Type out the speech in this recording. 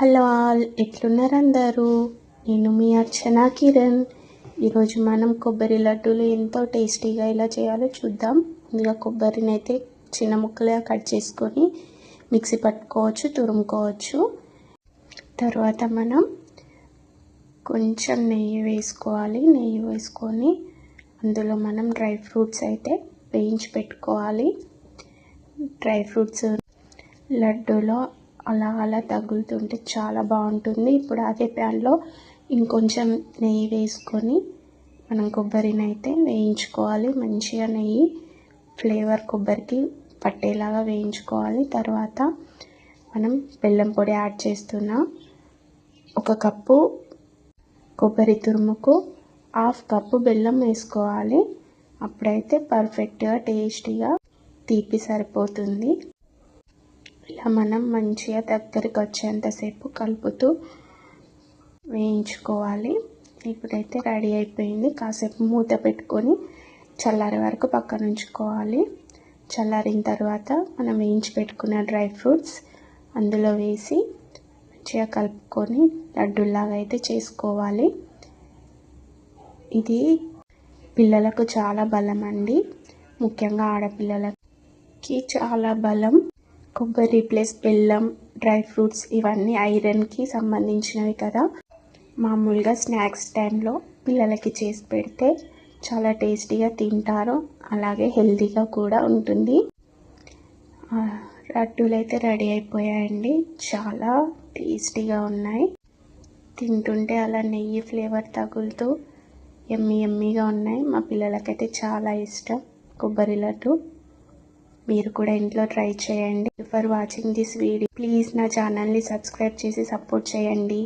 Hello all, ఎట్లున్నారు అందరూ? నేను మీ అర్చన కిరణ్. ఈరోజు మనం కొబ్బరి లడ్డూలు ఎంతో టేస్టీగా ఎలా చేయాలో చూద్దాం. ముందుగా కొబ్బరిని అయితే చిన్న ముక్కలుగా కట్ చేసుకొని మిక్సీ పట్టుకోవచ్చు, తురుముకోవచ్చు. తర్వాత మనం కొంచెం నెయ్యి వేసుకోవాలి. నెయ్యి వేసుకొని అందులో మనం డ్రై ఫ్రూట్స్ అయితే వేయించి పెట్టుకోవాలి. డ్రై ఫ్రూట్స్ లడ్డూలో అలా అలా తగులుతుంటే చాలా బాగుంటుంది. ఇప్పుడు అదే ప్యాన్లో ఇంకొంచెం నెయ్యి వేసుకొని మనం కొబ్బరిని అయితే వేయించుకోవాలి. మంచిగా నెయ్యి ఫ్లేవర్ కొబ్బరికి పట్టేలాగా వేయించుకోవాలి. తర్వాత మనం బెల్లం పొడి యాడ్ చేస్తున్నాం. 1 కప్పు కొబ్బరి తురుముకు 1/2 కప్పు బెల్లం వేసుకోవాలి. అప్పుడైతే పర్ఫెక్ట్గా టేస్టీగా తీపి సరిపోతుంది. ఇలా మనం మంచిగా దగ్గరికి వచ్చేంతసేపు కలుపుతూ వేయించుకోవాలి. ఇప్పుడైతే రెడీ అయిపోయింది. కాసేపు మూత పెట్టుకొని చల్లారే వరకు పక్కన ఉంచుకోవాలి. చల్లారిన తర్వాత మనం వేయించి పెట్టుకున్న డ్రై ఫ్రూట్స్ అందులో వేసి మంచిగా కలుపుకొని లడ్డూలాగా అయితే చేసుకోవాలి. ఇది పిల్లలకు చాలా బలం అండి, ముఖ్యంగా ఆడపిల్లలకి చాలా బలం. కొబ్బరి ప్లస్ బెల్లం, డ్రై ఫ్రూట్స్ ఇవన్నీ ఐరన్కి సంబంధించినవి కదా. మామూలుగా స్నాక్స్ టైంలో పిల్లలకి చేసి పెడితే చాలా టేస్టీగా తింటారు, అలాగే హెల్తీగా కూడా ఉంటుంది. లడ్డూలు అయితే రెడీ అయిపోయాయండి. చాలా టేస్టీగా ఉన్నాయి. తింటుంటే అలా నెయ్యి ఫ్లేవర్ తగులుతూ ఎమ్మీగా ఉన్నాయి. మా పిల్లలకైతే చాలా ఇష్టం కొబ్బరి లడ్డు. మీరు కూడా ఇంట్లో ట్రై చేయండి. For watching this video please నా ఛానల్ని సబ్స్క్రైబ్ చేసి సపోర్ట్ చేయండి.